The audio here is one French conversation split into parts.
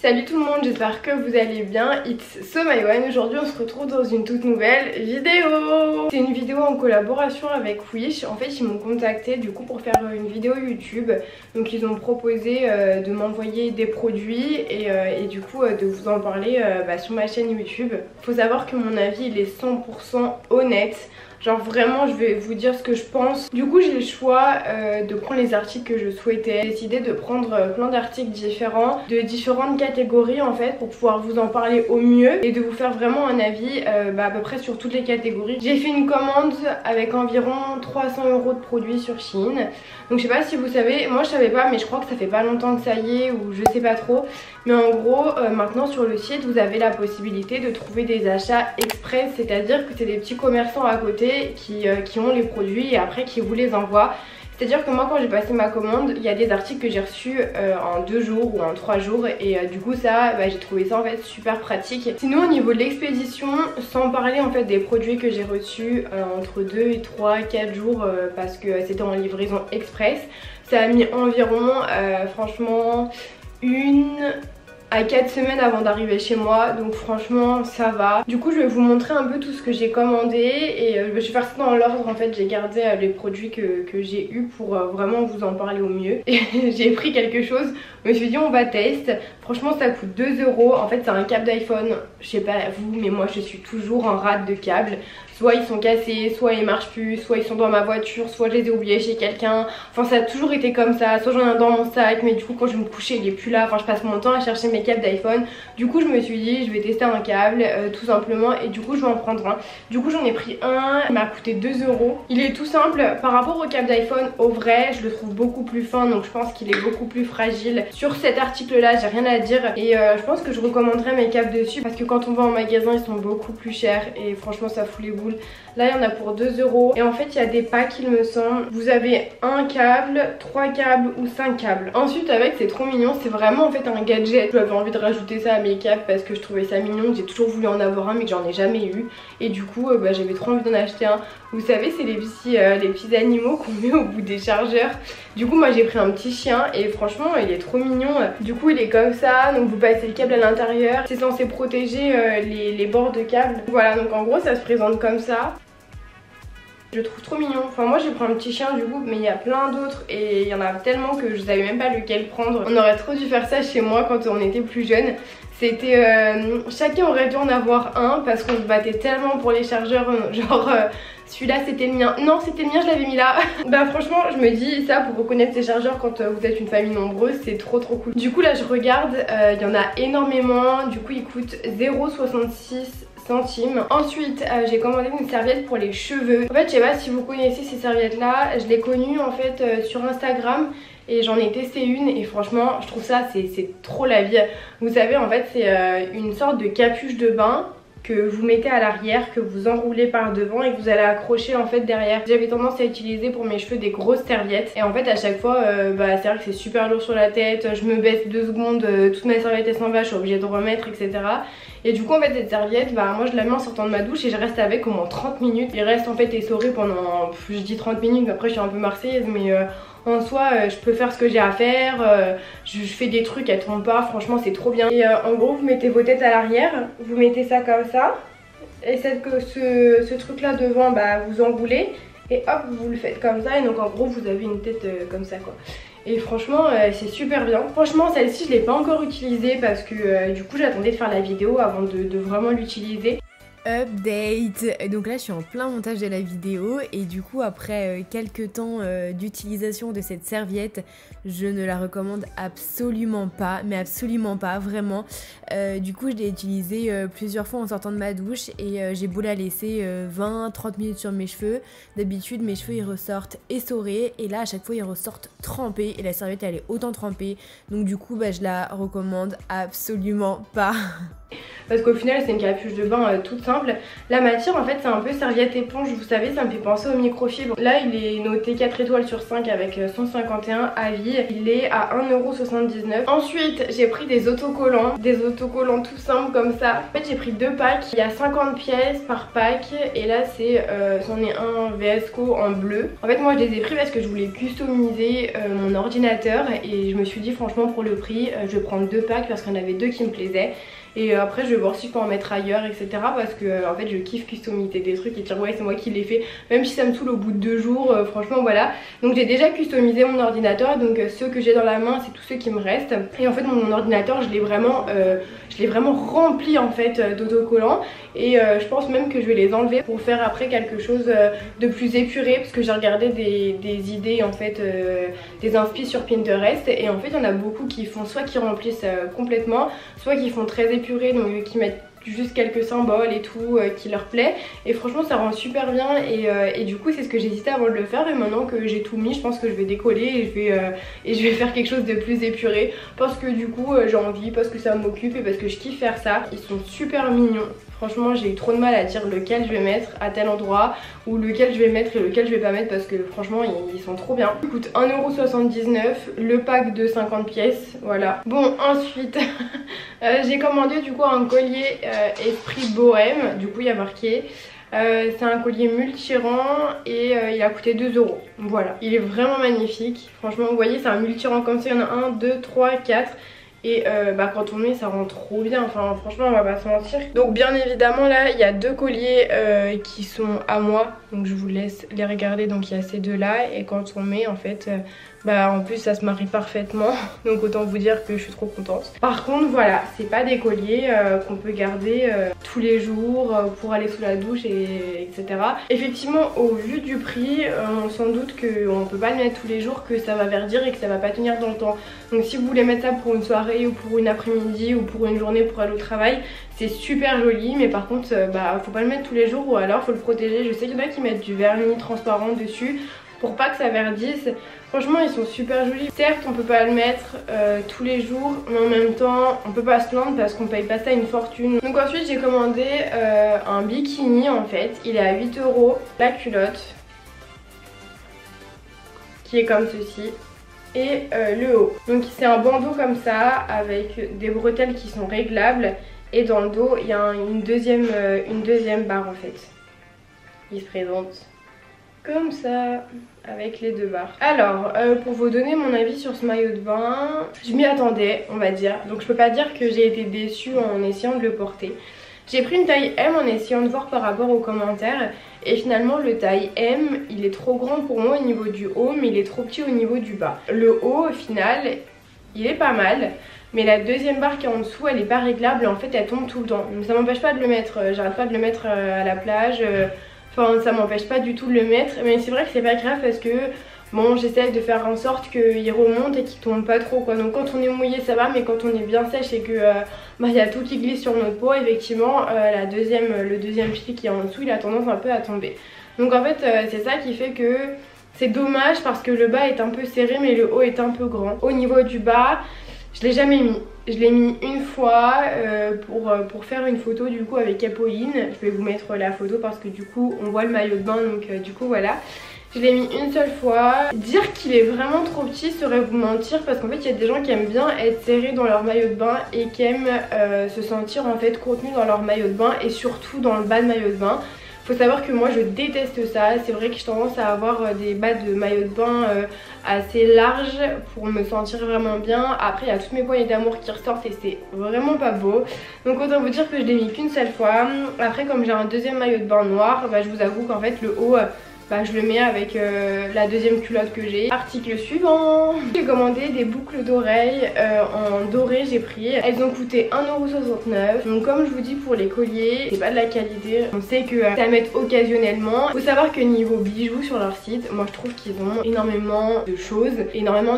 Salut tout le monde, j'espère que vous allez bien. It's Somaïwan. Aujourd'hui on se retrouve dans une toute nouvelle vidéo. C'est une vidéo en collaboration avec Wish. En fait ils m'ont contacté du coup pour faire une vidéo YouTube. Donc ils ont proposé de m'envoyer des produits et du coup de vous en parler sur ma chaîne YouTube. Faut savoir que mon avis il est 100% honnête. Genre vraiment je vais vous dire ce que je pense. Du coup j'ai le choix de prendre les articles que je souhaitais. J'ai décidé de prendre plein d'articles différents, de différentes catégories en fait, pour pouvoir vous en parler au mieux et de vous faire vraiment un avis à peu près sur toutes les catégories. J'ai fait une commande avec environ 300 € de produits sur Shein. Donc je sais pas si vous savez, moi je savais pas mais je crois que ça fait pas longtemps que ça y est ou je sais pas trop. Mais en gros maintenant sur le site vous avez la possibilité de trouver des achats express, c'est-à-dire que c'est des petits commerçants à côté qui ont les produits et après qui vous les envoient. C'est-à-dire que moi quand j'ai passé ma commande, il y a des articles que j'ai reçus en 2 jours ou en 3 jours et du coup ça j'ai trouvé ça en fait super pratique. Sinon au niveau de l'expédition, sans parler en fait des produits que j'ai reçus entre 2 et 3, 4 jours parce que c'était en livraison express, ça a mis environ franchement 1 à 4 semaines avant d'arriver chez moi, donc franchement ça va. Du coup je vais vous montrer un peu tout ce que j'ai commandé et je vais faire ça dans l'ordre en fait. J'ai gardé les produits que j'ai eu pour vraiment vous en parler au mieux. Et j'ai pris quelque chose, je me suis dit on va tester. Franchement ça coûte 2 €, en fait c'est un câble d'iPhone. Je sais pas vous mais moi je suis toujours en rate de câbles. Soit ils sont cassés, soit ils marchent plus, soit ils sont dans ma voiture, soit je les ai oubliés chez quelqu'un. Enfin ça a toujours été comme ça, soit j'en ai un dans mon sac mais du coup quand je vais me coucher il est plus là. Enfin je passe mon temps à chercher mes câbles d'iPhone. Du coup je me suis dit je vais tester un câble tout simplement et du coup je vais en prendre un. Du coup j'en ai pris un, il m'a coûté 2 €. Il est tout simple par rapport au câble d'iPhone. Au vrai je le trouve beaucoup plus fin, donc je pense qu'il est beaucoup plus fragile. Sur cet article là j'ai rien à dire et je pense que je recommanderais mes câbles dessus parce que quand on va en magasin ils sont beaucoup plus chers et franchement ça fout les boules. Là il y en a pour 2 € et en fait il y a des packs il me semble. Vous avez un câble, 3 câbles ou 5 câbles. Ensuite avec c'est trop mignon, c'est vraiment en fait un gadget. J'avais envie de rajouter ça à mes câbles parce que je trouvais ça mignon. J'ai toujours voulu en avoir un mais que j'en ai jamais eu. Et du coup j'avais trop envie d'en acheter un. Vous savez c'est les petits animaux qu'on met au bout des chargeurs. Du coup moi j'ai pris un petit chien et franchement il est trop mignon. Du coup il est comme ça, donc vous passez le câble à l'intérieur. C'est censé protéger les bords de câble. Voilà donc en gros ça se présente comme ça. Je le trouve trop mignon. Enfin moi j'ai pris un petit chien du coup mais il y a plein d'autres et il y en a tellement que je savais même pas lequel prendre. On aurait trop dû faire ça chez moi quand on était plus jeune. C'était chacun aurait dû en avoir un parce qu'on se battait tellement pour les chargeurs genre celui-là c'était le mien, non c'était le mien je l'avais mis là. Bah franchement je me dis ça pour reconnaître ces chargeurs quand vous êtes une famille nombreuse c'est trop cool. Du coup là je regarde, il y en a énormément, du coup ils coûtent 0,66 centimes. Ensuite j'ai commandé une serviette pour les cheveux. En fait je sais pas si vous connaissez ces serviettes là, je l'ai connue en fait sur Instagram et j'en ai testé une et franchement je trouve ça c'est trop la vie. Vous savez en fait c'est une sorte de capuche de bain que vous mettez à l'arrière, que vous enroulez par devant et que vous allez accrocher en fait derrière. J'avais tendance à utiliser pour mes cheveux des grosses serviettes et en fait à chaque fois c'est vrai que c'est super lourd sur la tête, je me baisse 2 secondes, toute ma serviette elle s'en va, je suis obligée de remettre etc. Et du coup en fait cette serviette moi je la mets en sortant de ma douche et je reste avec au moins 30 minutes. Il reste en fait essoré pendant, je dis 30 minutes, après je suis un peu marseillaise mais en soi je peux faire ce que j'ai à faire, je fais des trucs, elles tombent pas, franchement c'est trop bien. Et en gros vous mettez vos têtes à l'arrière, vous mettez ça comme ça et ce truc là devant vous enroulez et hop vous le faites comme ça et donc en gros vous avez une tête comme ça quoi. Et franchement c'est super bien. Franchement celle-ci je l'ai pas encore utilisée parce que du coup j'attendais de faire la vidéo avant de vraiment l'utiliser. Update. Donc là je suis en plein montage de la vidéo et du coup après quelques temps d'utilisation de cette serviette je ne la recommande absolument pas, mais absolument pas vraiment. Du coup je l'ai utilisée plusieurs fois en sortant de ma douche et j'ai beau la laisser 20-30 minutes sur mes cheveux. D'habitude mes cheveux ils ressortent essorés et là à chaque fois ils ressortent trempés et la serviette elle est autant trempée, donc du coup je la recommande absolument pas. parce qu'au final c'est une capuche de bain toute simple. La matière en fait c'est un peu serviette éponge, vous savez, ça me fait penser au microfibre. Là il est noté 4 étoiles sur 5 avec 151 avis, il est à 1,79 €. Ensuite j'ai pris des autocollants tout simples comme ça. En fait j'ai pris 2 packs, il y a 50 pièces par pack et là c'est c'en est un VSCO en bleu. En fait moi je les ai pris parce que je voulais customiser mon ordinateur et je me suis dit franchement pour le prix je vais prendre 2 packs parce qu'il y en avait 2 qui me plaisaient. Et après je vais voir si je peux en mettre ailleurs, etc. Parce que en fait je kiffe customiser des trucs et dire ouais c'est moi qui l'ai fait, même si ça me saoule au bout de 2 jours, franchement voilà. Donc j'ai déjà customisé mon ordinateur, donc ceux que j'ai dans la main c'est tous ceux qui me restent. Et en fait mon ordinateur je l'ai vraiment rempli en fait d'autocollants. Et je pense même que je vais les enlever pour faire après quelque chose de plus épuré, parce que j'ai regardé des idées en fait, des inspi sur Pinterest. Et en fait il y en a beaucoup qui font soit qui remplissent complètement, soit qui font très épuré, donc qui mettent juste quelques symboles et tout qui leur plaît. Et franchement ça rend super bien et du coup c'est ce que j'hésitais avant de le faire. Et maintenant que j'ai tout mis, je pense que je vais décoller et je vais faire quelque chose de plus épuré, parce que du coup j'ai envie, parce que ça m'occupe et parce que je kiffe faire ça. Ils sont super mignons. Franchement j'ai eu trop de mal à dire lequel je vais mettre à tel endroit ou lequel je vais mettre et lequel je vais pas mettre, parce que franchement ils sont trop bien. Ils coûtent 1,79 €, le pack de 50 pièces, voilà. Bon ensuite j'ai commandé du coup un collier Esprit Bohème, du coup il y a marqué. C'est un collier multirang et il a coûté 2 €. Voilà, il est vraiment magnifique. Franchement vous voyez c'est un multirang comme ça, il y en a 1, 2, 3, 4. Et quand on met ça rend trop bien, enfin franchement on va pas se mentir. Donc bien évidemment là il y a 2 colliers qui sont à moi, donc je vous laisse les regarder. Donc il y a ces deux là et quand on met en fait en plus ça se marie parfaitement, donc autant vous dire que je suis trop contente. Par contre voilà, c'est pas des colliers qu'on peut garder tous les jours pour aller sous la douche etc. Effectivement au vu du prix on s'en doute qu'on peut pas le mettre tous les jours, que ça va verdir et que ça va pas tenir dans le temps. Donc si vous voulez mettre ça pour une soirée ou pour une après-midi ou pour une journée pour aller au travail, c'est super joli, mais par contre faut pas le mettre tous les jours, ou alors faut le protéger. Je sais qu'il y en a qui mettent du vernis transparent dessus pour pas que ça verdisse. Franchement ils sont super jolis. Certes on peut pas le mettre tous les jours, mais en même temps on peut pas se plaindre parce qu'on paye pas ça une fortune. Donc ensuite j'ai commandé un bikini en fait, il est à 8 €. La culotte qui est comme ceci et le haut. Donc c'est un bandeau comme ça avec des bretelles qui sont réglables, et dans le dos il y a une deuxième barre en fait. Il se présente comme ça avec les 2 barres. Alors pour vous donner mon avis sur ce maillot de bain, je m'y attendais on va dire, donc je peux pas dire que j'ai été déçue en essayant de le porter. J'ai pris une taille M en essayant de voir par rapport aux commentaires, et finalement le taille M il est trop grand pour moi au niveau du haut, mais il est trop petit au niveau du bas. Le haut au final il est pas mal, mais la deuxième barre qui est en dessous elle est pas réglable et en fait elle tombe tout le temps. Donc ça m'empêche pas de le mettre, j'arrête pas de le mettre à la plage, enfin ça m'empêche pas du tout de le mettre. Mais c'est vrai que c'est pas grave parce que bon j'essaie de faire en sorte qu'il remonte et qu'il tombe pas trop quoi. Donc quand on est mouillé ça va, mais quand on est bien sèche et que y a tout qui glisse sur notre peau, effectivement le deuxième fil qui est en dessous il a tendance un peu à tomber. Donc en fait c'est ça qui fait que c'est dommage, parce que le bas est un peu serré mais le haut est un peu grand. Au niveau du bas je l'ai jamais mis. Je l'ai mis une fois pour faire une photo du coup avec Apolline. Je vais vous mettre la photo parce que du coup on voit le maillot de bain, donc du coup voilà. Je l'ai mis une seule fois. Dire qu'il est vraiment trop petit serait vous mentir, parce qu'en fait il y a des gens qui aiment bien être serrés dans leur maillot de bain et qui aiment se sentir en fait contenus dans leur maillot de bain, et surtout dans le bas de maillot de bain. Faut savoir que moi je déteste ça. C'est vrai que j'ai tendance à avoir des bas de maillot de bain assez larges pour me sentir vraiment bien. Après il y a toutes mes poignées d'amour qui ressortent et c'est vraiment pas beau. Donc autant vous dire que je l'ai mis qu'une seule fois. Après comme j'ai un deuxième maillot de bain noir, je vous avoue qu'en fait le haut je le mets avec la deuxième culotte que j'ai. Article suivant. J'ai commandé des boucles d'oreilles en doré, j'ai pris. Elles ont coûté 1,69 €. Donc comme je vous dis pour les colliers, c'est pas de la qualité. On sait que ça mettre occasionnellement. Faut savoir que niveau bijoux sur leur site, moi je trouve qu'ils ont énormément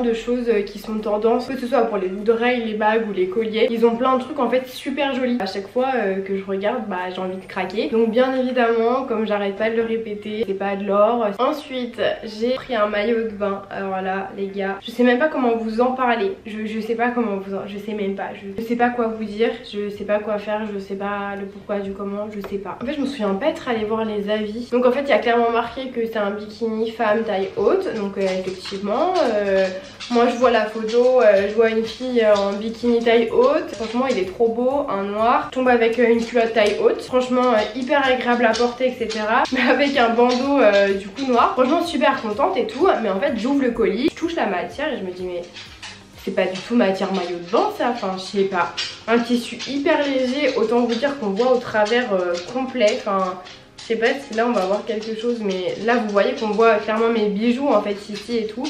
de choses qui sont tendance, que ce soit pour les boucles d'oreilles, les bagues ou les colliers. Ils ont plein de trucs en fait super jolis. À chaque fois que je regarde, j'ai envie de craquer. Donc bien évidemment, comme j'arrête pas de le répéter, c'est pas de l'or genre. Ensuite j'ai pris un maillot de bain. Alors là les gars, je sais même pas comment vous en parler. Je sais pas comment vous en... Je sais même pas. Je sais pas quoi vous dire. Je sais pas quoi faire. Je sais pas le pourquoi du comment. Je sais pas. En fait je me souviens pas être allée voir les avis. Donc en fait il y a clairement marqué que c'est un bikini femme taille haute. Donc effectivement moi je vois la photo. Je vois une fille en bikini taille haute. Franchement il est trop beau. Un noir. Je tombe avec une culotte taille haute. Franchement hyper agréable à porter etc. Mais avec un bandeau du coup noir. Franchement super contente et tout. Mais en fait j'ouvre le colis. Je touche la matière et je me dis mais c'est pas du tout matière maillot de bain ça. Enfin je sais pas. Un tissu hyper léger. Autant vous dire qu'on voit au travers complet. Enfin je sais pas si là on va voir quelque chose. Mais là vous voyez qu'on voit clairement mes bijoux en fait ici et tout.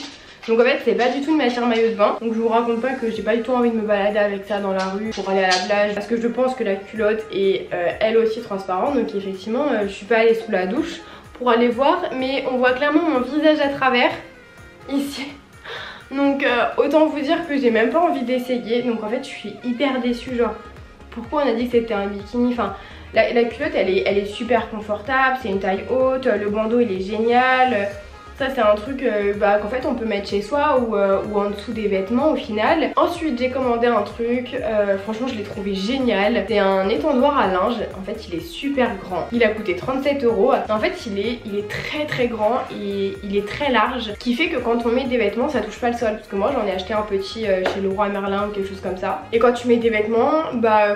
Donc en fait c'est pas du tout une matière maillot de bain. Donc je vous raconte pas que j'ai pas du tout envie de me balader avec ça dans la rue pour aller à la plage. Parce que je pense que la culotte est elle aussi transparente. Donc effectivement je suis pas allée sous la douche pour aller voir. Mais on voit clairement mon visage à travers ici. Donc autant vous dire que j'ai même pas envie d'essayer. Donc en fait je suis hyper déçue. Genre pourquoi on a dit que c'était un bikini. Enfin la culotte elle est super confortable. C'est une taille haute. Le bandeau il est génial. Ça c'est un truc qu'en fait on peut mettre chez soi ou en dessous des vêtements au final. Ensuite j'ai commandé un truc, franchement je l'ai trouvé génial. C'est un étendoir à linge, en fait il est super grand. Il a coûté 37 €. En fait il est très très grand et il est très large. Ce qui fait que quand on met des vêtements ça touche pas le sol. Parce que moi j'en ai acheté un petit chez Leroy Merlin ou quelque chose comme ça. Et quand tu mets des vêtements,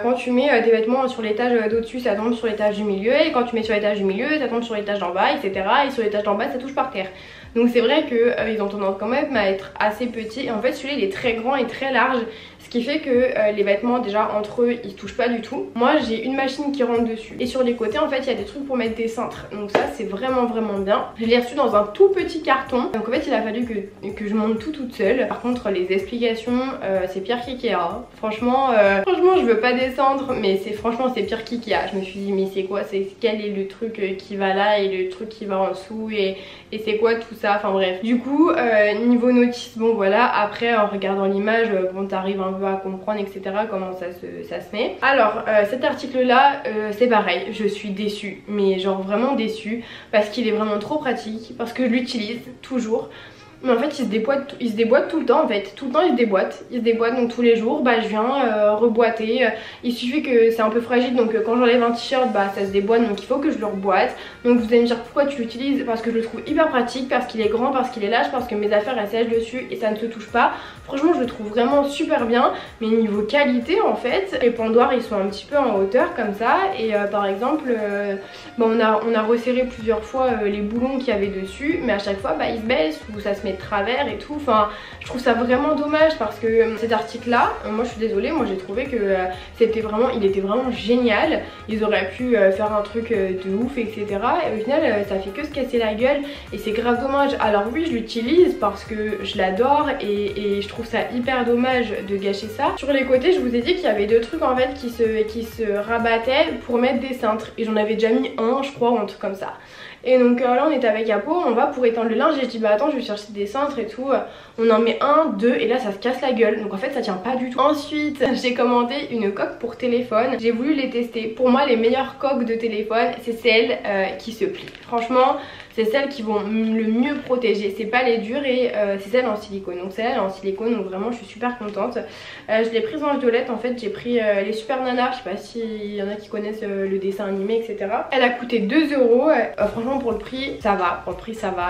quand tu mets des vêtements sur l'étage d'au-dessus ça tombe sur l'étage du milieu. Et quand tu mets sur l'étage du milieu ça tombe sur l'étage d'en bas etc. Et sur l'étage d'en bas ça touche par terre. Donc c'est vrai qu'ils ont tendance quand même à être assez petits. Et en fait celui-là il est très grand et très large. Ce qui fait que les vêtements déjà entre eux ils se touchent pas du tout. Moi j'ai une machine qui rentre dessus. Et sur les côtés en fait il y a des trucs pour mettre des cintres. Donc ça c'est vraiment bien. Je l'ai reçu dans un tout petit carton. Donc en fait il a fallu que je monte tout toute seule. Par contre les explications c'est pire qu'Ikea. Franchement je veux pas descendre. Mais franchement c'est pire qu'Ikea. Je me suis dit mais c'est quoi, quel est le truc qui va là et le truc qui va en dessous et c'est quoi tout ça. Enfin bref. Du coup niveau notice bon voilà. Après en regardant l'image bon t'arrives un peu à comprendre etc comment ça se met. Alors cet article là c'est pareil, je suis déçue mais genre vraiment déçue parce qu'il est vraiment trop pratique, parce que je l'utilise toujours. Mais en fait il se déboîte tout le temps en fait. Tout le temps il se déboîte donc tous les jours je viens reboîter. Il suffit que c'est un peu fragile donc quand j'enlève un t-shirt ça se déboîte donc il faut que je le reboîte. Donc vous allez me dire pourquoi tu l'utilises. Parce que je le trouve hyper pratique, parce qu'il est grand, parce qu'il est large, parce que mes affaires elles sèchent dessus et ça ne se touche pas. Franchement je le trouve vraiment super bien. Mais niveau qualité en fait les pendoirs ils sont un petit peu en hauteur comme ça. Et par exemple on a resserré plusieurs fois les boulons qu'il y avait dessus. Mais à chaque fois ils se baissent ou ça se met de travers et tout. Enfin je trouve ça vraiment dommage parce que cet article là moi je suis désolée, moi j'ai trouvé que il était vraiment génial. Ils auraient pu faire un truc de ouf etc. Et au final ça fait que se casser la gueule et c'est grave dommage. Alors oui je l'utilise parce que je l'adore et je trouve ça hyper dommage de gâcher ça. Sur les côtés je vous ai dit qu'il y avait deux trucs en fait qui se rabattaient pour mettre des cintres et j'en avais déjà mis un je crois ou un truc comme ça. Et donc là on est avec Apo, on va pour étendre le linge et je dis attends je vais chercher des cintres et tout. On en met un, deux et là ça se casse la gueule. Donc en fait ça tient pas du tout. Ensuite j'ai commandé une coque pour téléphone. J'ai voulu les tester. Pour moi les meilleures coques de téléphone c'est celles qui se plient. Franchement c'est celles qui vont le mieux protéger. C'est pas les dures et c'est celles en silicone. Donc celle-là elle est en silicone donc vraiment je suis super contente. Je l'ai prise en violette en fait. J'ai pris les Super Nana. Je sais pas s'il y en a qui connaissent le dessin animé etc. Elle a coûté 2 €. Franchement pour le prix ça va.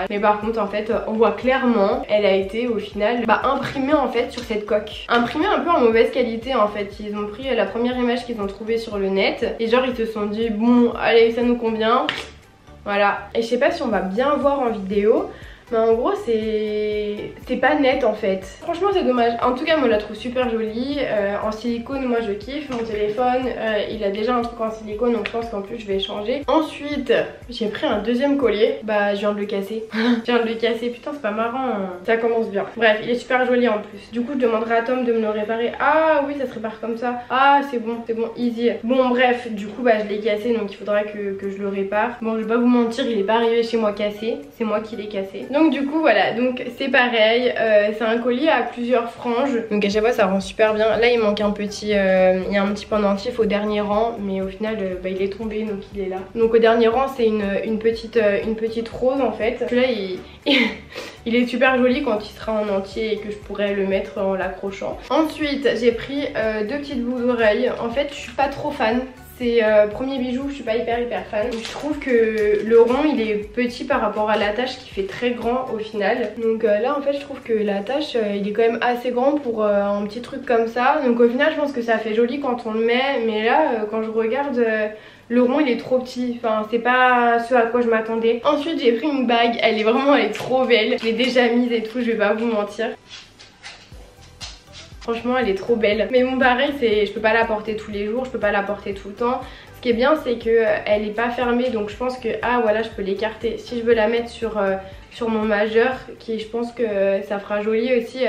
Mais par contre en fait on voit clairement elle a été au final imprimée en fait sur cette coque. Imprimée un peu en mauvaise qualité en fait. Ils ont pris la première image qu'ils ont trouvée sur le net et genre ils se sont dit bon allez ça nous convient. Voilà. Et je sais pas si on va bien voir en vidéo. Mais en gros c'est pas net en fait. Franchement c'est dommage. En tout cas moi je la trouve super jolie. En silicone moi je kiffe. Mon téléphone il a déjà un truc en silicone donc je pense qu'en plus je vais changer. Ensuite j'ai pris un deuxième collier. Je viens de le casser. Putain c'est pas marrant. Ça commence bien. Bref il est super joli en plus. Du coup je demanderai à Tom de me le réparer. Ah oui ça se répare comme ça. Ah c'est bon easy. Bon bref du coup je l'ai cassé donc il faudra que je le répare. Bon je vais pas vous mentir il est pas arrivé chez moi cassé. C'est moi qui l'ai cassé. Donc Donc du coup voilà, donc c'est pareil, c'est un collier à plusieurs franges, donc à chaque fois ça rend super bien. Là il manque un petit, il y a un petit pendentif au dernier rang, mais au final il est tombé donc il est là. Donc au dernier rang c'est une petite rose en fait. Celui-là il est super joli quand il sera en entier et que je pourrais le mettre en l'accrochant. Ensuite j'ai pris deux petites boucles d'oreilles. En fait je suis pas trop fan. C'est premier bijou, je suis pas hyper fan. Je trouve que le rond il est petit par rapport à l'attache qui fait très grand au final. Donc là en fait je trouve que l'attache il est quand même assez grand pour un petit truc comme ça. Donc au final je pense que ça fait joli quand on le met. Mais là quand je regarde le rond il est trop petit. Enfin c'est pas ce à quoi je m'attendais. Ensuite j'ai pris une bague, elle est trop belle. Je l'ai déjà mise et tout, je vais pas vous mentir. Franchement elle est trop belle. Mais bon pareil je peux pas la porter tous les jours, je peux pas la porter tout le temps. Ce qui est bien c'est que elle est pas fermée, donc je pense que voilà je peux l'écarter. Si je veux la mettre sur mon majeur, qui je pense que ça fera joli aussi,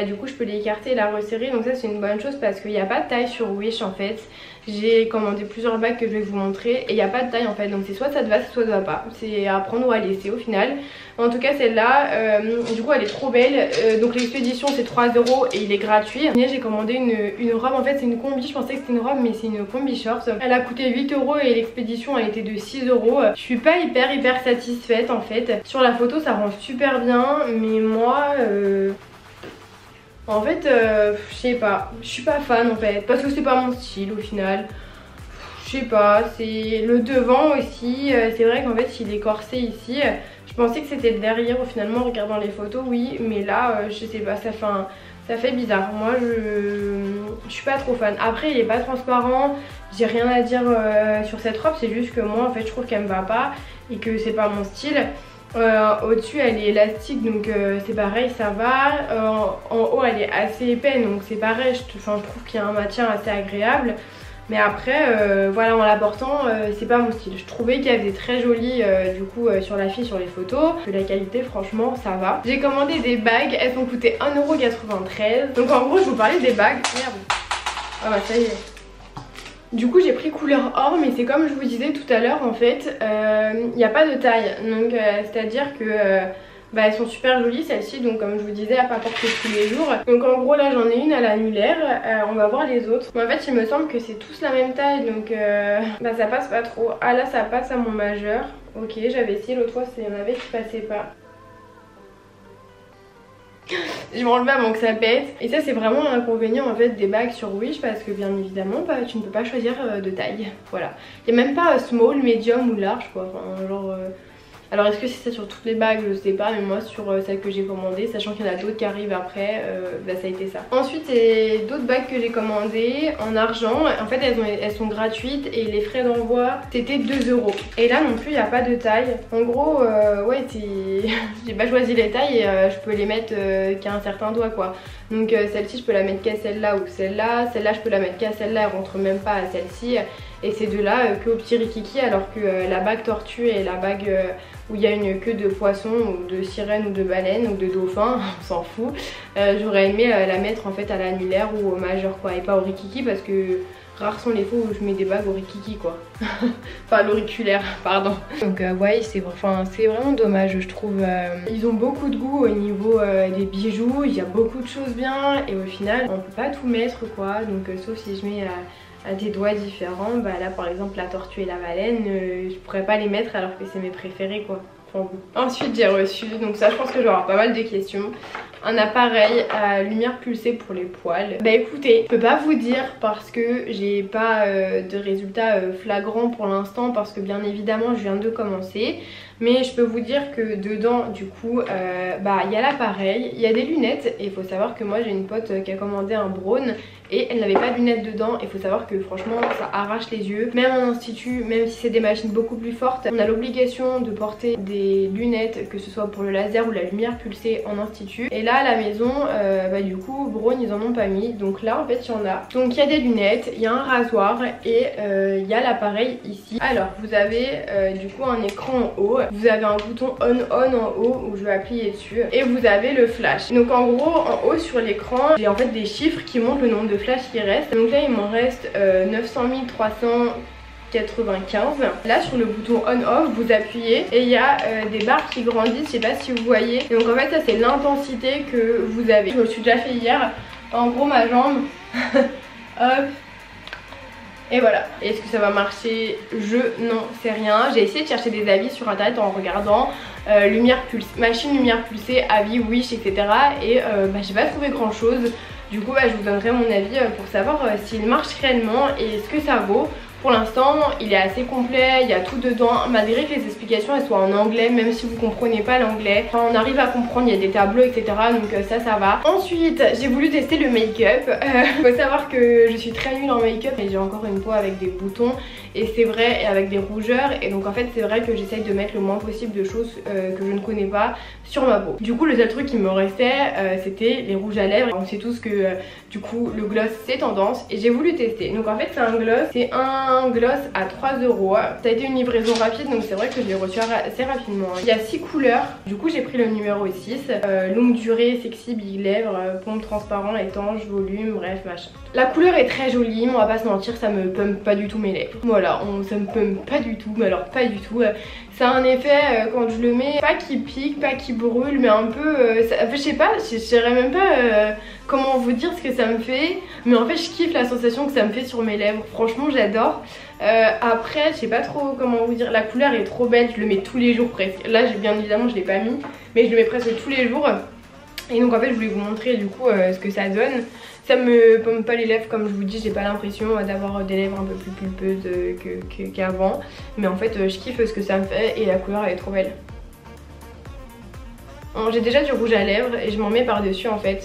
du coup je peux l'écarter et la resserrer. Donc ça c'est une bonne chose parce qu'il n'y a pas de taille sur Wish en fait. J'ai commandé plusieurs bagues que je vais vous montrer et il n'y a pas de taille en fait. Donc c'est soit ça te va, soit ça te va pas. C'est à prendre ou à laisser au final. En tout cas celle-là, du coup elle est trop belle. Donc l'expédition c'est 3 € et il est gratuit. J'ai commandé une robe, en fait c'est une combi. Je pensais que c'était une robe mais c'est une combi short. Elle a coûté 8 € et l'expédition a été de 6 €. Je suis pas hyper satisfaite en fait. Sur la photo ça rend super bien mais moi... En fait, je sais pas, je suis pas fan en fait, parce que c'est pas mon style au final. Je sais pas, c'est le devant aussi, c'est vrai qu'en fait il est corsé ici. Je pensais que c'était le derrière, finalement en regardant les photos, oui, mais là, je sais pas, ça fait bizarre. Moi, je suis pas trop fan. Après, il est pas transparent, j'ai rien à dire sur cette robe, c'est juste que moi, en fait, je trouve qu'elle me va pas et que c'est pas mon style. Au-dessus elle est élastique donc c'est pareil, ça va. En haut elle est assez épais donc c'est pareil, je trouve qu'il y a un maintien assez agréable. Mais après voilà, en la portant c'est pas mon style. Je trouvais qu'elle faisait très jolie du coup sur la fille sur les photos. Que la qualité franchement ça va. J'ai commandé des bagues, elles ont coûté 1,93 €. Donc en gros je vous parlais des bagues. Merde. Ah bah ça y est. Du coup j'ai pris couleur or, mais c'est comme je vous disais tout à l'heure en fait, il n'y a pas de taille. Donc c'est à dire que elles sont super jolies celles-ci, donc comme je vous disais à pas porter tous les jours. Donc en gros là j'en ai une à l'annulaire, on va voir les autres. Mais en fait il me semble que c'est tous la même taille, donc ça passe pas trop. Ah là ça passe à mon majeur, ok, j'avais essayé l'autre fois, il y en avait qui passaient pas. Je vais m'enlever avant que ça pète. Et ça c'est vraiment l'inconvénient en fait des bagues sur Wish, parce que bien évidemment tu ne peux pas choisir de taille. Voilà. Il n'y a même pas small, medium ou large quoi. Enfin genre... Alors est-ce que c'est ça sur toutes les bagues, je sais pas, mais moi sur celle que j'ai commandée, sachant qu'il y en a d'autres qui arrivent après, ça a été ça. Ensuite c'est d'autres bagues que j'ai commandées en argent. En fait elles sont gratuites et les frais d'envoi c'était 2 €. Et là non plus il n'y a pas de taille. En gros ouais j'ai pas choisi les tailles et je peux les mettre qu'à un certain doigt quoi. Donc celle-ci je peux la mettre qu'à celle-là ou celle-là. Celle-là je peux la mettre qu'à celle-là, elle rentre même pas à celle-ci. Et ces deux-là que au petit rikiki, alors que la bague tortue et la bague où il y a une queue de poisson ou de sirène ou de baleine ou de dauphin, on s'en fout. J'aurais aimé la mettre en fait à l'annulaire ou au majeur quoi, et pas au rikiki, parce que rares sont les fois où je mets des bagues au rikiki quoi. Enfin l'auriculaire, pardon. Donc ouais c'est vraiment dommage je trouve. Ils ont beaucoup de goût au niveau des bijoux, il y a beaucoup de choses bien et au final on peut pas tout mettre quoi. Donc sauf si je mets à des doigts différents, là par exemple la tortue et la baleine, je pourrais pas les mettre alors que c'est mes préférés quoi. Enfin, bon. Ensuite j'ai reçu, donc ça je pense que j'aurai pas mal de questions, un appareil à lumière pulsée pour les poils. Écoutez, je peux pas vous dire parce que j'ai pas de résultats flagrants pour l'instant, parce que bien évidemment je viens de commencer. Mais je peux vous dire que dedans du coup il y a l'appareil, il y a des lunettes. Et il faut savoir que moi j'ai une pote qui a commandé un Braun et elle n'avait pas de lunettes dedans. Il faut savoir que franchement ça arrache les yeux. Même en institut, même si c'est des machines beaucoup plus fortes, on a l'obligation de porter des lunettes, que ce soit pour le laser ou la lumière pulsée en institut. Et là à la maison du coup Braun ils en ont pas mis. Donc là en fait il y en a. Donc il y a des lunettes, il y a un rasoir et il y a l'appareil ici. Alors vous avez du coup un écran en haut. Vous avez un bouton on en haut où je vais appuyer dessus et vous avez le flash. Donc en gros en haut sur l'écran j'ai en fait des chiffres qui montrent le nombre de flash qui reste. Donc là il m'en reste 900 300 95. Là sur le bouton on-off vous appuyez et il y a des barres qui grandissent, je sais pas si vous voyez. Et donc en fait ça c'est l'intensité que vous avez. Je me suis déjà fait hier, en gros ma jambe, hop. Et voilà. Est-ce que ça va marcher? Je n'en sais rien. J'ai essayé de chercher des avis sur internet en regardant lumière pulsée, machine lumière pulsée, avis Wish, etc. Et j'ai pas trouvé grand chose. Du coup je vous donnerai mon avis pour savoir s'il marche réellement et ce que ça vaut. Pour l'instant il est assez complet, il y a tout dedans, malgré que les explications elles soient en anglais, même si vous comprenez pas l'anglais, enfin, on arrive à comprendre, il y a des tableaux etc, donc ça va. Ensuite j'ai voulu tester le make-up. Faut savoir que je suis très nulle en make-up et j'ai encore une peau avec des boutons et c'est vrai, et avec des rougeurs, et donc en fait c'est vrai que j'essaye de mettre le moins possible de choses que je ne connais pas sur ma peau. Du coup le seul truc qui me restait c'était les rouges à lèvres. On sait tous que du coup le gloss c'est tendance et j'ai voulu tester. Donc en fait c'est un gloss, c'est un gloss à 3 €. Ça a été une livraison rapide donc c'est vrai que je l'ai reçu assez rapidement. Il y a 6 couleurs, du coup j'ai pris le numéro 6. Longue durée, sexy, big lèvres, pompe transparent, étanche, volume, bref machin. La couleur est très jolie, on va pas se mentir, ça me pump pas du tout mes lèvres. Voilà, ça me pump pas du tout, mais alors pas du tout. Ça a un effet quand je le mets, pas qui pique, pas qui brûle, mais un peu, je sais pas, je saurais même pas comment vous dire ce que ça me fait. Mais en fait je kiffe la sensation que ça me fait sur mes lèvres, franchement j'adore. Après je sais pas trop comment vous dire, la couleur est trop belle, je le mets tous les jours presque. Là bien évidemment je l'ai pas mis, mais je le mets presque tous les jours. Et donc en fait je voulais vous montrer du coup ce que ça donne. Ça me pompe pas les lèvres comme je vous dis, j'ai pas l'impression d'avoir des lèvres un peu plus pulpeuses qu'avant. Mais en fait je kiffe ce que ça me fait et la couleur elle est trop belle. J'ai déjà du rouge à lèvres et je m'en mets par dessus en fait.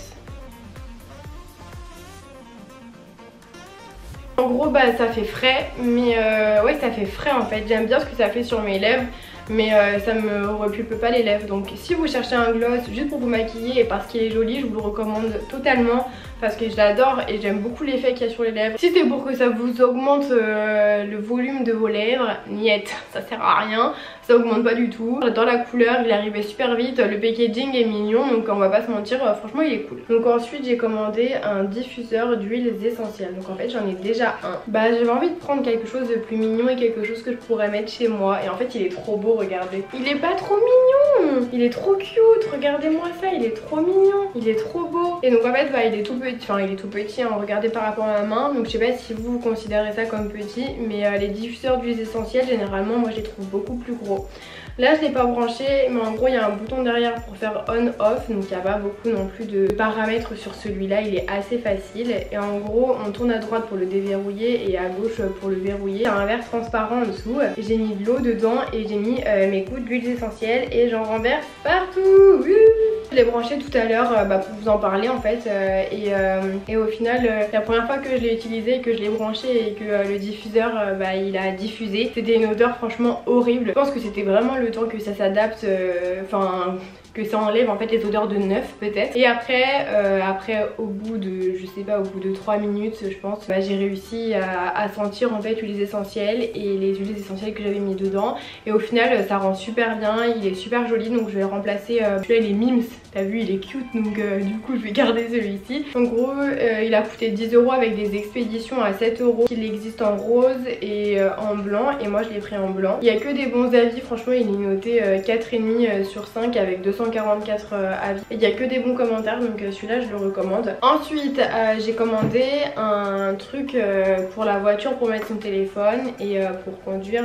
En gros ça fait frais, mais ouais ça fait frais en fait, j'aime bien ce que ça fait sur mes lèvres. Mais ça me repulpe pas les lèvres. Donc si vous cherchez un gloss juste pour vous maquiller et parce qu'il est joli, je vous le recommande totalement. Parce que je l'adore et j'aime beaucoup l'effet qu'il y a sur les lèvres. Si c'est pour que ça vous augmente le volume de vos lèvres, niet, ça sert à rien. Ça augmente pas du tout. J'adore la couleur, il est arrivé super vite. Le packaging est mignon donc on va pas se mentir, franchement il est cool. Donc ensuite j'ai commandé un diffuseur d'huiles essentielles. Donc en fait j'en ai déjà un. J'avais envie de prendre quelque chose de plus mignon et quelque chose que je pourrais mettre chez moi. Et en fait il est trop beau, regardez. Il est pas trop mignon, il est trop cute, regardez-moi ça, il est trop mignon, il est trop beau. Et donc en fait il est tout petit, enfin il est tout petit hein, regardez par rapport à ma main. Donc je sais pas si vous considérez ça comme petit, mais les diffuseurs d'huiles essentielles généralement moi je les trouve beaucoup plus gros. Là je l'ai pas branché, mais en gros il y a un bouton derrière pour faire on off, donc il n'y a pas beaucoup non plus de paramètres sur celui-là, il est assez facile. Et en gros on tourne à droite pour le déverrouiller et à gauche pour le verrouiller. Il y a un verre transparent en dessous, j'ai mis de l'eau dedans et j'ai mis mes gouttes d'huiles essentielles et j'en renverse partout. Je l'ai branché tout à l'heure pour vous en parler en fait et au final la première fois que je l'ai utilisé, que je l'ai branché et que le diffuseur il a diffusé, c'était une odeur franchement horrible. Je pense que c'était vraiment le temps que ça s'adapte, que ça enlève en fait les odeurs de neuf peut-être. Et après au bout de, je sais pas, au bout de 3 minutes je pense, j'ai réussi à sentir en fait l'huile essentielle et les huiles essentielles que j'avais mis dedans. Et au final ça rend super bien, il est super joli donc je vais le remplacer. Celui-là il est Mims, t'as vu il est cute donc du coup je vais garder celui-ci. En gros il a coûté 10 € avec des expéditions à 7 €. Il existe en rose et en blanc et moi je l'ai pris en blanc. Il y a que des bons avis, franchement il est noté 4,5 sur 5 avec 244 avis. Il n'y a que des bons commentaires donc celui-là je le recommande. Ensuite j'ai commandé un truc pour la voiture pour mettre son téléphone et pour conduire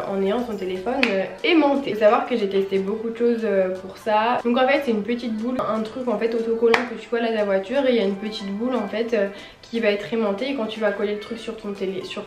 en ayant son téléphone aimanté. Il faut savoir que j'ai testé beaucoup de choses pour ça. Donc en fait c'est une petite boule, un truc en fait autocollant que tu colles à la voiture et il y a une petite boule en fait qui va être aimantée et quand tu vas coller le truc sur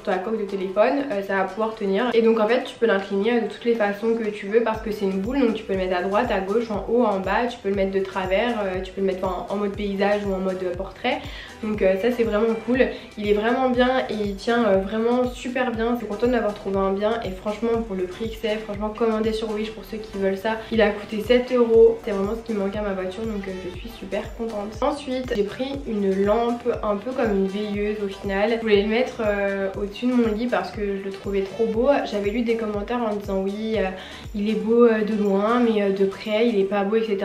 ta coque de téléphone ça va pouvoir tenir. Et donc en fait tu peux l'incliner de toutes les façons que tu veux parce que c'est une boule donc tu peux le mettre à droite, à gauche, en haut, en bas, tu peux le mettre de travers, tu peux le mettre en mode paysage ou en mode portrait. Donc ça c'est vraiment cool, il est vraiment bien et il tient vraiment super bien. Je suis contente d'avoir trouvé un bien et franchement pour le prix que c'est, franchement commandez sur Wish pour ceux qui veulent ça. Il a coûté 7 €, c'est vraiment ce qui me manquait à ma voiture donc je suis super contente. Ensuite j'ai pris une lampe un peu comme une veilleuse au final. Je voulais le mettre au-dessus de mon lit parce que je le trouvais trop beau. J'avais lu des commentaires en disant oui il est beau de loin mais de près il est pas beau etc.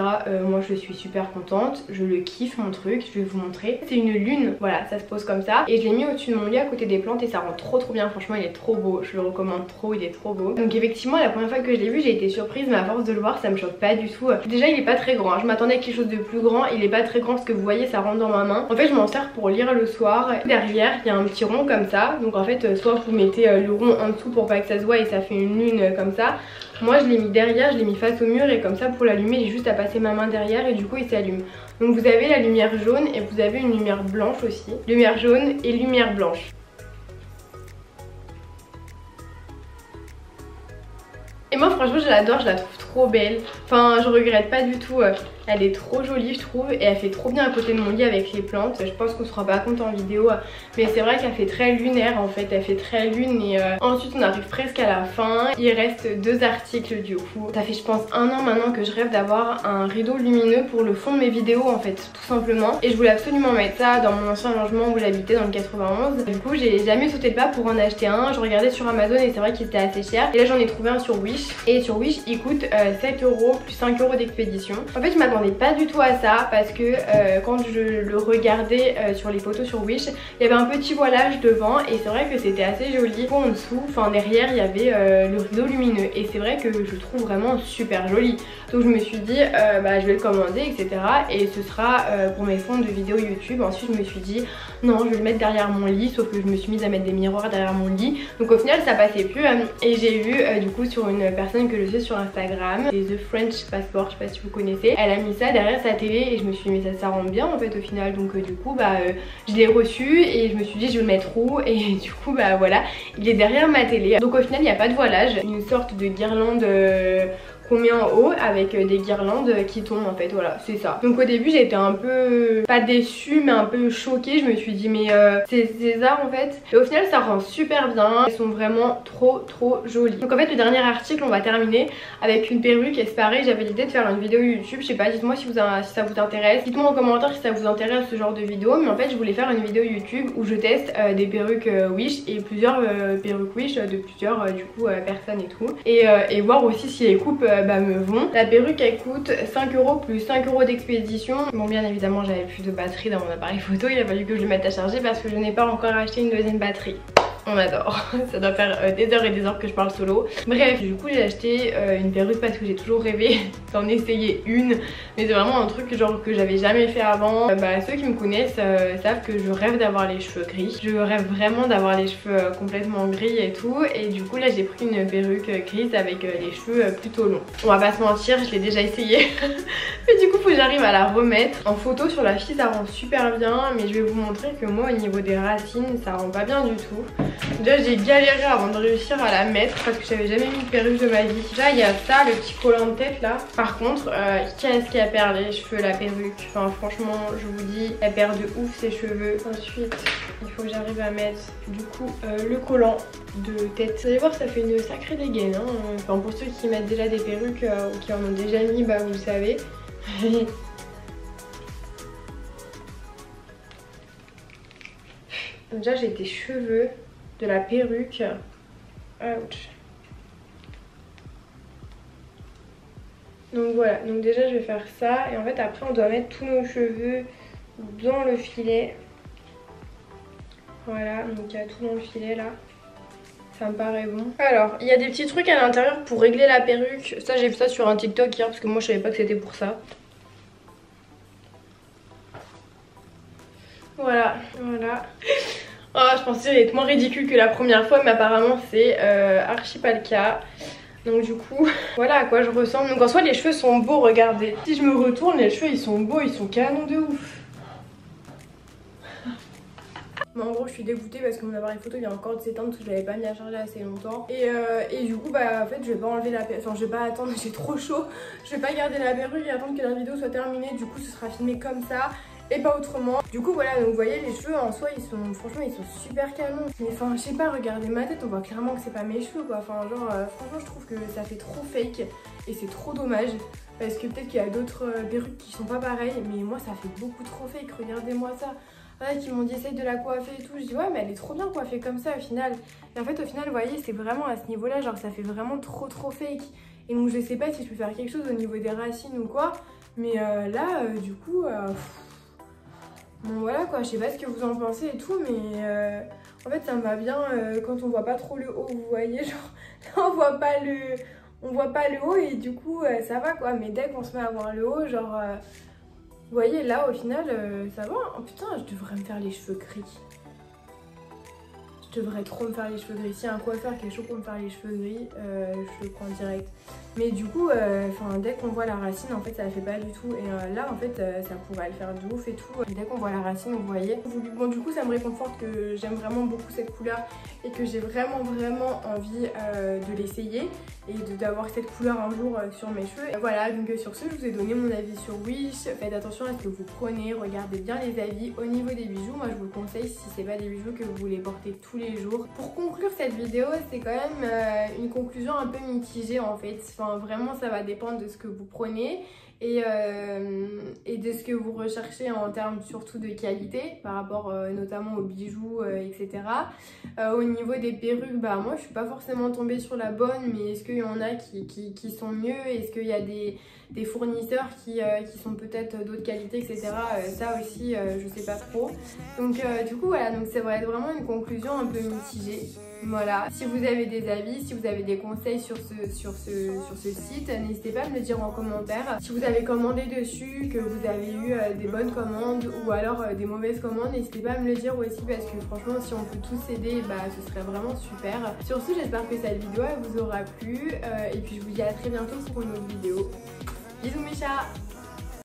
Moi je suis super contente, je le kiffe mon truc, je vais vous montrer. C'est une lune, voilà, ça se pose comme ça et je l'ai mis au-dessus de mon lit à côté des plantes et ça rend trop bien, franchement il est trop beau, je le recommande trop, il est trop beau. Donc effectivement la première fois que je l'ai vu j'ai été surprise, mais à force de le voir ça me choque pas du tout. Déjà il est pas très grand, je m'attendais à quelque chose de plus grand, il est pas très grand parce que vous voyez ça rentre dans ma main. En fait je m'en sers pour lire le soir. Derrière il y a un petit rond comme ça, donc en fait soit vous mettez le rond en dessous pour pas que ça se voit et ça fait une lune comme ça. Moi je l'ai mis derrière, je l'ai mis face au mur et comme ça pour l'allumer j'ai juste à passer ma main derrière et du coup il s'allume. Donc vous avez la lumière jaune et vous avez une lumière blanche aussi. Lumière jaune et lumière blanche. Et moi franchement je l'adore, je la trouve trop belle. Enfin je regrette pas du tout. Elle est trop jolie je trouve et elle fait trop bien à côté de mon lit avec les plantes. Je pense qu'on se rend pas compte en vidéo mais c'est vrai qu'elle fait très lunaire en fait, elle fait très lune et ensuite on arrive presque à la fin. Il reste 2 articles du coup. Ça fait je pense 1 an maintenant que je rêve d'avoir un rideau lumineux pour le fond de mes vidéos en fait tout simplement. Et je voulais absolument mettre ça dans mon ancien logement où j'habitais dans le 91. Du coup j'ai jamais sauté le pas pour en acheter un. Je regardais sur Amazon et c'est vrai qu'il était assez cher. Et là j'en ai trouvé un sur Wish et sur Wish il coûte 7 € plus 5 € d'expédition. En fait je m'attendais pas du tout à ça parce que quand je le regardais sur les photos sur Wish il y avait un petit voilage devant et c'est vrai que c'était assez joli. En dessous, enfin derrière il y avait le rideau lumineux et c'est vrai que je le trouve vraiment super joli. Donc je me suis dit je vais le commander etc. et ce sera pour mes fonds de vidéos YouTube. Ensuite je me suis dit non je vais le mettre derrière mon lit, sauf que je me suis mise à mettre des miroirs derrière mon lit. Donc au final ça passait plus et j'ai vu du coup sur une personne que je suis sur Instagram, c'est The French Passport, je sais pas si vous connaissez, elle a mis ça derrière sa télé et je me suis dit mais ça rend bien en fait au final. Donc du coup je l'ai reçu et je me suis dit je vais le mettre où et du coup voilà il est derrière ma télé. Donc au final il n'y a pas de voilage, une sorte de guirlande qu'on met en haut avec des guirlandes qui tombent en fait, voilà c'est ça. Donc au début j'étais un peu pas déçue mais un peu choquée, je me suis dit mais c'est ça en fait. Et au final ça rend super bien, elles sont vraiment trop jolies. Donc en fait le dernier article on va terminer avec une perruque et c'est pareil, j'avais l'idée de faire une vidéo YouTube, je sais pas, dites-moi si ça vous intéresse, dites-moi en commentaire si ça vous intéresse ce genre de vidéo. Mais en fait je voulais faire une vidéo YouTube où je teste des perruques Wish et plusieurs perruques Wish de plusieurs du coup personnes et tout et voir aussi si les coupes me vont. La perruque elle coûte 5 € plus 5 € d'expédition. Bon bien évidemment j'avais plus de batterie dans mon appareil photo, il a fallu que je le mette à charger parce que je n'ai pas encore acheté une deuxième batterie. On adore, ça doit faire des heures et des heures que je parle solo. Bref, du coup j'ai acheté une perruque parce que j'ai toujours rêvé d'en essayer une. Mais c'est vraiment un truc genre que j'avais jamais fait avant. Ceux qui me connaissent savent que je rêve d'avoir les cheveux gris. Je rêve vraiment d'avoir les cheveux complètement gris et tout. Et du coup là j'ai pris une perruque grise avec les cheveux plutôt longs. On va pas se mentir, je l'ai déjà essayé. Mais du coup faut que j'arrive à la remettre. En photo sur la fille ça rend super bien. Mais je vais vous montrer que moi au niveau des racines ça rend pas bien du tout. Déjà j'ai galéré avant de réussir à la mettre parce que j'avais jamais mis de perruque de ma vie. Déjà il y a ça, le petit collant de tête là. Par contre qu'est-ce qu'elle perd les cheveux la perruque. Enfin franchement je vous dis elle perd de ouf ses cheveux. Ensuite il faut que j'arrive à mettre du coup le collant de tête. Vous allez voir ça fait une sacrée dégaine hein. Enfin pour ceux qui mettent déjà des perruques ou qui en ont déjà mis vous le savez. Déjà j'ai des cheveux de la perruque. Ouch. Donc voilà, donc déjà je vais faire ça et en fait après on doit mettre tous nos cheveux dans le filet. Voilà, donc il y a tout dans le filet là. Ça me paraît bon. Alors, il y a des petits trucs à l'intérieur pour régler la perruque. Ça j'ai vu ça sur un TikTok hier parce que moi je savais pas que c'était pour ça. Voilà, voilà. Oh, je pensais que ça allait être moins ridicule que la première fois, mais apparemment c'est archi pas le cas. Donc du coup, voilà à quoi je ressemble. Donc en soi les cheveux sont beaux, regardez. Si je me retourne, les cheveux ils sont beaux, ils sont canons de ouf. Mais en gros je suis dégoûtée parce que mon appareil photo il vient encore de s'éteindre parce que je l'avais pas mis à charger assez longtemps. Et du coup en fait je vais pas enlever la perruque, enfin je vais pas attendre, j'ai trop chaud. Je vais pas garder la perruque et attendre que la vidéo soit terminée. Du coup ce sera filmé comme ça et pas autrement. Du coup voilà, donc vous voyez les cheveux en soi ils sont franchement ils sont super canons. Mais enfin je sais pas, regardez ma tête, on voit clairement que c'est pas mes cheveux quoi. Enfin genre franchement je trouve que ça fait trop fake et c'est trop dommage. Parce que peut-être qu'il y a d'autres perruques qui sont pas pareilles, mais moi ça fait beaucoup trop fake, regardez-moi ça. Ouais, qui m'ont dit essaye de la coiffer et tout, je dis ouais mais elle est trop bien coiffée comme ça au final. Et en fait au final vous voyez c'est vraiment à ce niveau là, genre ça fait vraiment trop fake. Et donc je sais pas si je peux faire quelque chose au niveau des racines ou quoi. Mais là, du coup, bon voilà quoi, je sais pas ce que vous en pensez et tout, mais en fait ça me va bien quand on voit pas trop le haut, vous voyez, genre là on voit pas le haut et du coup ça va quoi, mais dès qu'on se met à voir le haut, genre vous voyez là au final ça va. Oh putain, je devrais me faire les cheveux gris. Je devrais trop me faire les cheveux gris. Si un coiffeur qui est chaud pour me faire les cheveux gris, je le prends direct. Mais du coup, dès qu'on voit la racine, en fait, ça la fait pas du tout. Et là, en fait, ça pourrait le faire de ouf et tout. Dès qu'on voit la racine, vous voyez. Bon, du coup, ça me réconforte que j'aime vraiment beaucoup cette couleur et que j'ai vraiment envie de l'essayer et d'avoir cette couleur un jour sur mes cheveux. Et voilà, donc sur ce, je vous ai donné mon avis sur Wish. Faites attention à ce que vous prenez, regardez bien les avis. Au niveau des bijoux, moi, je vous le conseille si c'est pas des bijoux que vous voulez porter tous les jours. Pour conclure cette vidéo, c'est quand même une conclusion un peu mitigée en fait. Enfin, vraiment, ça va dépendre de ce que vous prenez et de ce que vous recherchez en termes surtout de qualité par rapport notamment aux bijoux, etc. Au niveau des perruques, bah moi je suis pas forcément tombée sur la bonne, mais est-ce qu'il y en a qui sont mieux? Est-ce qu'il y a des fournisseurs qui sont peut-être d'autres qualités, etc. Ça aussi, je sais pas trop. Donc du coup voilà, donc ça va être vraiment une conclusion un peu mitigée. Voilà, si vous avez des avis, si vous avez des conseils sur ce site, n'hésitez pas à me le dire en commentaire. Si vous avez commandé dessus, que vous avez eu des bonnes commandes ou alors des mauvaises commandes, n'hésitez pas à me le dire aussi parce que franchement si on peut tous s'aider, bah ce serait vraiment super. Sur ce, j'espère que cette vidéo elle vous aura plu et puis je vous dis à très bientôt pour une autre vidéo. Bisous mes chats!